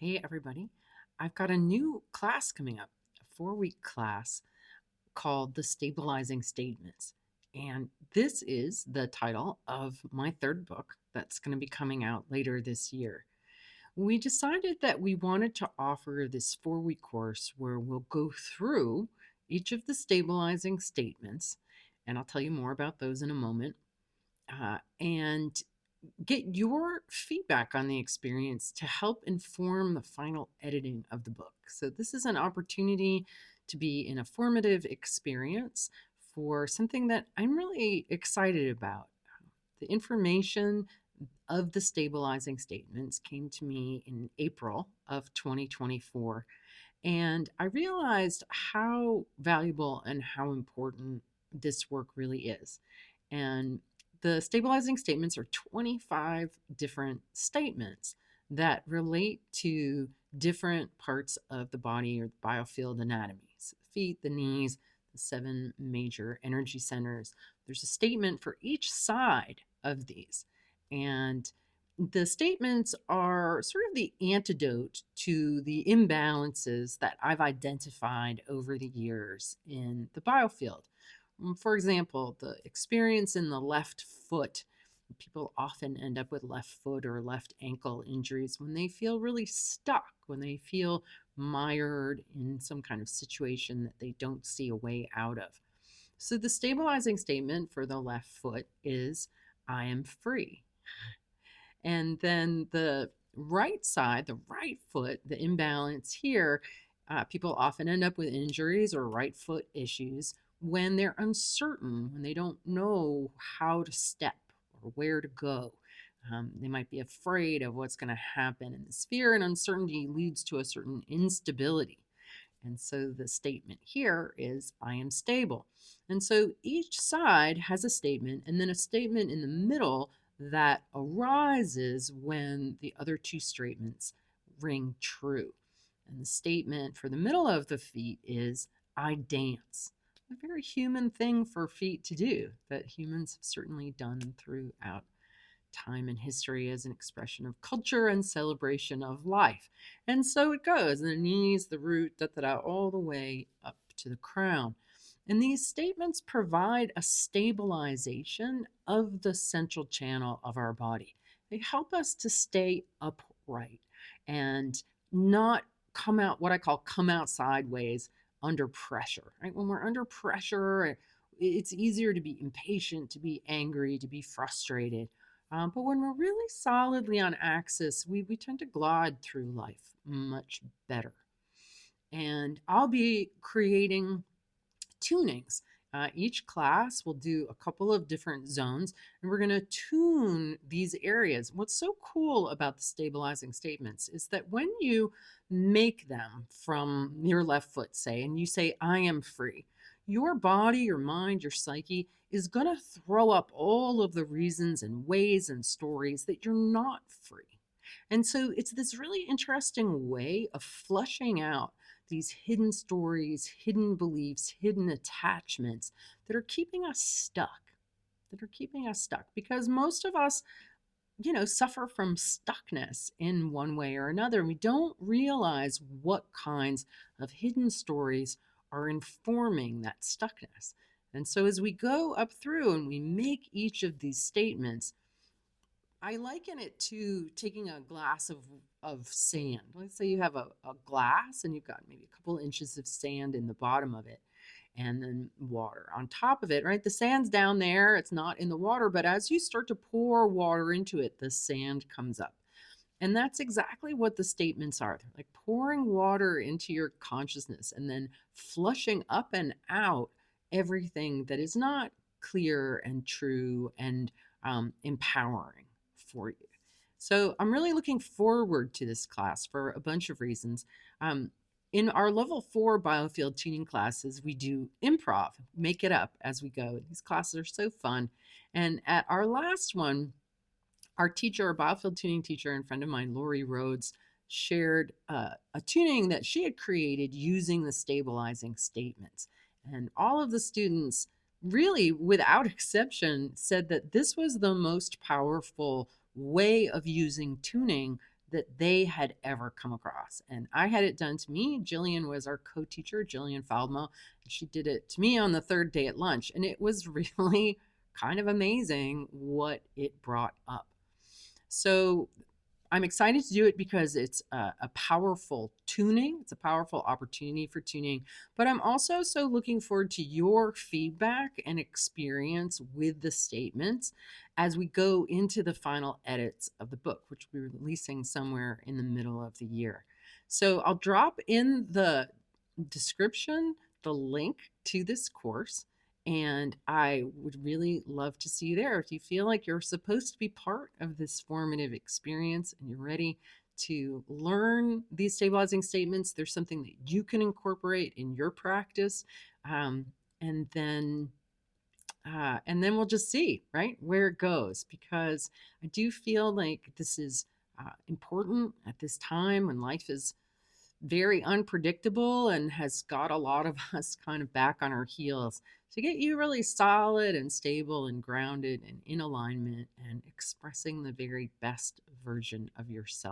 Hey, everybody. I've got a new class coming up, a 4-week class called The Stabilizing Statements. And this is the title of my third book that's going to be coming out later this year. We decided that we wanted to offer this 4-week course where we'll go through each of the stabilizing statements, and I'll tell you more about those in a moment. And get your feedback on the experience to help inform the final editing of the book. So, this is an opportunity to be an formative experience for something that I'm really excited about. The information of the stabilizing statements came to me in April of 2024, and I realized how valuable and how important this work really is. And the stabilizing statements are 25 different statements that relate to different parts of the body or the biofield anatomy. So the feet, the knees, the 7 major energy centers. There's a statement for each side of these. And the statements are sort of the antidote to the imbalances that I've identified over the years in the biofield. For example, the experience in the left foot. People often end up with left foot or left ankle injuries when they feel really stuck, when they feel mired in some kind of situation that they don't see a way out of. So, the stabilizing statement for the left foot is I am free. And then the right side, the right foot, the imbalance here, people often end up with injuries or right foot issues when they're uncertain, when they don't know how to step or where to go. They might be afraid of what's going to happen, and this fear and uncertainty leads to a certain instability. And so the statement here is, I am stable. And so each side has a statement, and then a statement in the middle that arises when the other two statements ring true. And the statement for the middle of the feet is, I dance. A very human thing for feet to do that humans have certainly done throughout time and history as an expression of culture and celebration of life. And so it goes, the knees, the root, da, da, da, all the way up to the crown. And these statements provide a stabilization of the central channel of our body. They help us to stay upright and not come out, what I call come out sideways under pressure, right? When we're under pressure, it's easier to be impatient, to be angry, to be frustrated. But when we're really solidly on axis, we tend to glide through life much better. And I'll be creating tunings. Each class will do a couple of different zones, and we're going to tune these areas. What's so cool about the stabilizing statements is that when you make them from your left foot, say, and you say, I am free, your body, your mind, your psyche is going to throw up all of the reasons and ways and stories that you're not free. And so it's this really interesting way of flushing out these hidden stories, hidden beliefs, hidden attachments that are keeping us stuck, because most of us, suffer from stuckness in one way or another. We don't realize what kinds of hidden stories are informing that stuckness. And so as we go up through and we make each of these statements, I liken it to taking a glass of sand. Let's say you have a glass and you've got maybe a couple inches of sand in the bottom of it and then water on top of it, right? The sand's down there, it's not in the water, but as you start to pour water into it, the sand comes up. And that's exactly what the statements are. They're like pouring water into your consciousness and then flushing up and out everything that is not clear and true and empowering for you. So I'm really looking forward to this class for a bunch of reasons. In our level 4 biofield tuning classes, we do improv, make it up as we go. These classes are so fun. And at our last one, our teacher, our biofield tuning teacher and friend of mine, Lori Rhodes, shared a tuning that she had created using the stabilizing statements. And all of the students, really without exception, said that this was the most powerful way of using tuning that they had ever come across. And I had it done to me. Jillian was our co-teacher, Jillian Faldmo. She did it to me on the third day at lunch. And it was really kind of amazing what it brought up. So I'm excited to do it because it's a powerful tuning. It's a powerful opportunity for tuning. But I'm also so looking forward to your feedback and experience with the statements as we go into the final edits of the book, which we're releasing somewhere in the middle of the year. So I'll drop in the description the link to this course. And I would really love to see you there. If you feel like you're supposed to be part of this formative experience and you're ready to learn these stabilizing statements, there's something that you can incorporate in your practice. Um, and then we'll just see, right, where it goes, because I do feel like this is important at this time when life is very unpredictable and has got a lot of us kind of back on our heels, to get you really solid and stable and grounded and in alignment and expressing the very best version of yourself.